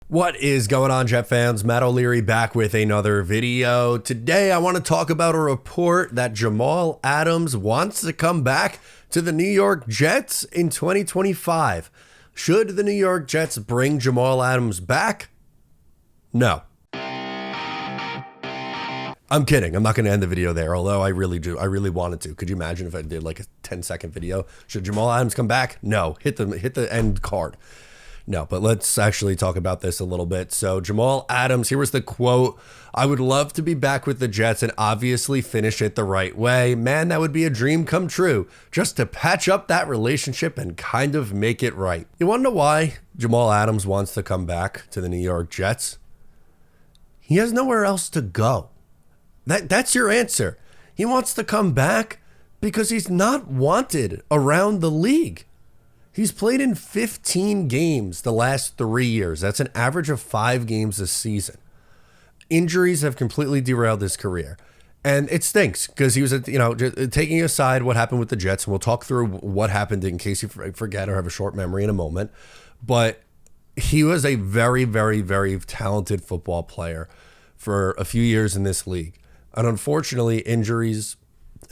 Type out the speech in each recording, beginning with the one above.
What is going on, Jet fans? Matt O'Leary back with another video. Today, I want to talk about a report that Jamal Adams wants to come back to the New York Jets in 2025. Should the New York Jets bring Jamal Adams back? No. I'm kidding. I'm not going to end the video there, although I really do. I really wanted to. Could you imagine if I did like a 10-second video? Should Jamal Adams come back? No. Hit the end card. No, but let's actually talk about this a little bit. So Jamal Adams, here was the quote: "I would love to be back with the Jets and obviously finish it the right way. Man, that would be a dream come true, just to patch up that relationship and kind of make it right." You want to know why Jamal Adams wants to come back to the New York Jets? He has nowhere else to go. That's your answer. He wants to come back because he's not wanted around the league. He's played in 15 games the last 3 years. That's an average of 5 games a season. Injuries have completely derailed his career. And it stinks because he was, taking aside what happened with the Jets, and we'll talk through what happened in case you forget or have a short memory in a moment. But he was a very, very, very talented football player for a few years in this league. And unfortunately, injuries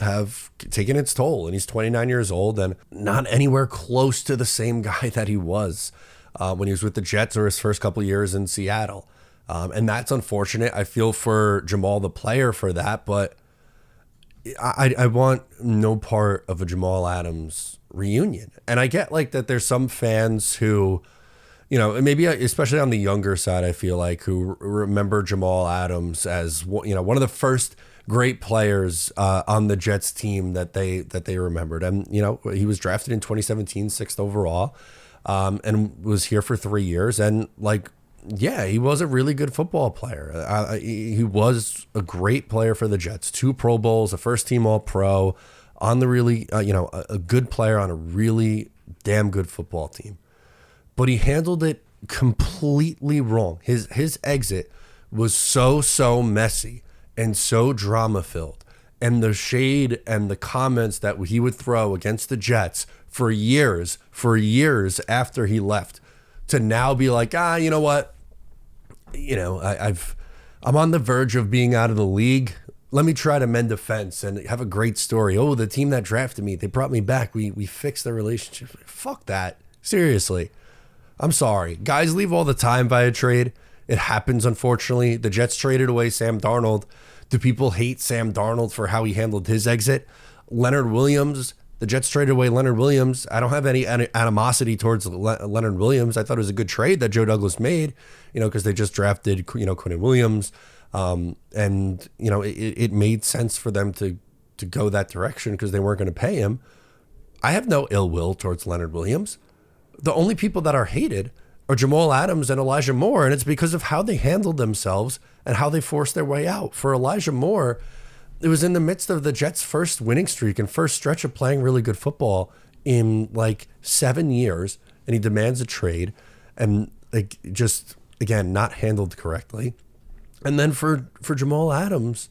have taken its toll, and he's 29 years old and not anywhere close to the same guy that he was when he was with the Jets or his first couple of years in Seattle. And that's unfortunate. I feel for Jamal, the player, for that, but I want no part of a Jamal Adams reunion. And I get like that there's some fans who, maybe especially on the younger side, I feel like, who remember Jamal Adams as, one of the first great players on the Jets team that they remembered. And, he was drafted in 2017, 6th overall, and was here for 3 years. And he was a really good football player. He was a great player for the Jets. 2 Pro Bowls, a first team All-Pro, on the really, a good player on a really damn good football team. But he handled it completely wrong. His exit was so messy and so drama-filled. And the shade and the comments that he would throw against the Jets for years after he left, to now be like, you know what? I'm on the verge of being out of the league. Let me try to mend a fence and have a great story. Oh, the team that drafted me, they brought me back. We fixed the relationship. Fuck that. Seriously. I'm sorry. Guys leave all the time via trade. It happens, unfortunately. The Jets traded away Sam Darnold. Do people hate Sam Darnold for how he handled his exit? Leonard Williams, the Jets traded away Leonard Williams. I don't have any animosity towards Leonard Williams. I thought it was a good trade that Joe Douglas made, because they just drafted, Quinnen Williams. It made sense for them to go that direction because they weren't going to pay him. I have no ill will towards Leonard Williams. The only people that are hated are Jamal Adams and Elijah Moore, and it's because of how they handled themselves and how they forced their way out. For Elijah Moore, it was in the midst of the Jets' first winning streak and first stretch of playing really good football in 7 years, and he demands a trade and just, again, not handled correctly. And then for Jamal Adams,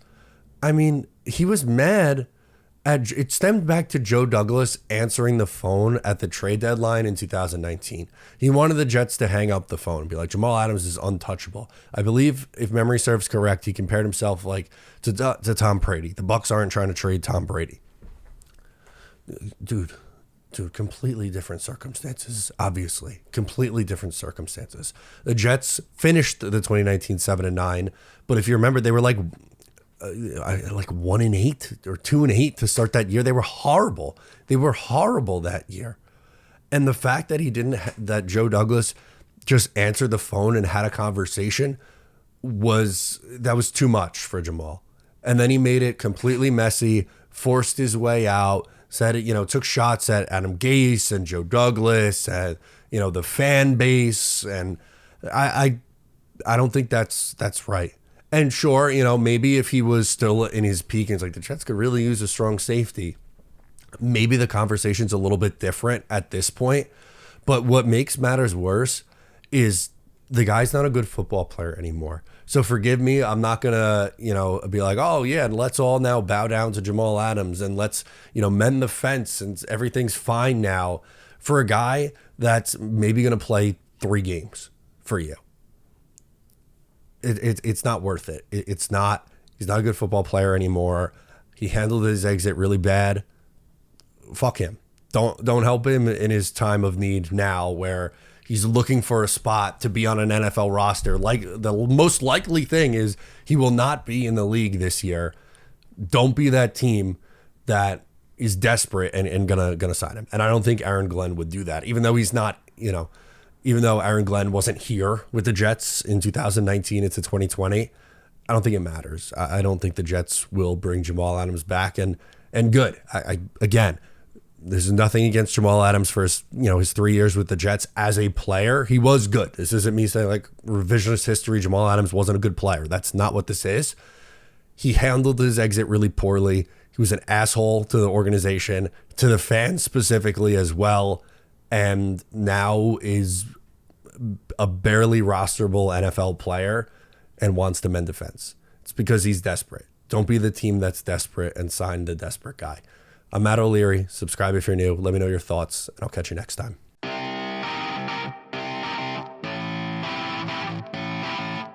he was mad. It stemmed back to Joe Douglas answering the phone at the trade deadline in 2019. He wanted the Jets to hang up the phone and be like, Jamal Adams is untouchable. I believe, if memory serves correct, he compared himself to Tom Brady. The Bucs aren't trying to trade Tom Brady. Dude, completely different circumstances, obviously. Completely different circumstances. The Jets finished the 2019 7-9, but if you remember, they were 1-8 or 2-8 to start that year. They were horrible. They were horrible that year. And the fact that that Joe Douglas just answered the phone and had a conversation was too much for Jamal. And then he made it completely messy, forced his way out, said it, took shots at Adam Gase and Joe Douglas and, the fan base. And I don't think that's right. And sure, maybe if he was still in his peak and it's like the Jets could really use a strong safety, maybe the conversation's a little bit different at this point. But what makes matters worse is the guy's not a good football player anymore. So forgive me, I'm not going to, be like, oh yeah, and let's all now bow down to Jamal Adams and let's, mend the fence and everything's fine now for a guy that's maybe going to play 3 games for you. it's not worth it. It's not. He's not a good football player anymore. He handled his exit really bad. Fuck him. Don't help him in his time of need now, where he's looking for a spot to be on an NFL roster. Like, the most likely thing is he will not be in the league this year. Don't be that team that is desperate and gonna sign him. And I don't think Aaron Glenn would do that, even though he's not, even though Aaron Glenn wasn't here with the Jets in 2019 into 2020. I don't think it matters. I don't think the Jets will bring Jamal Adams back, and good. Again, there's nothing against Jamal Adams for his 3 years with the Jets as a player. He was good. This isn't me saying like revisionist history. Jamal Adams wasn't a good player. That's not what this is. He handled his exit really poorly. He was an asshole to the organization, to the fans specifically as well, and now is a barely rosterable NFL player and wants to mend defense. It's because he's desperate. Don't be the team that's desperate and sign the desperate guy. I'm Matt O'Leary. Subscribe if you're new. Let me know your thoughts, and I'll catch you next time.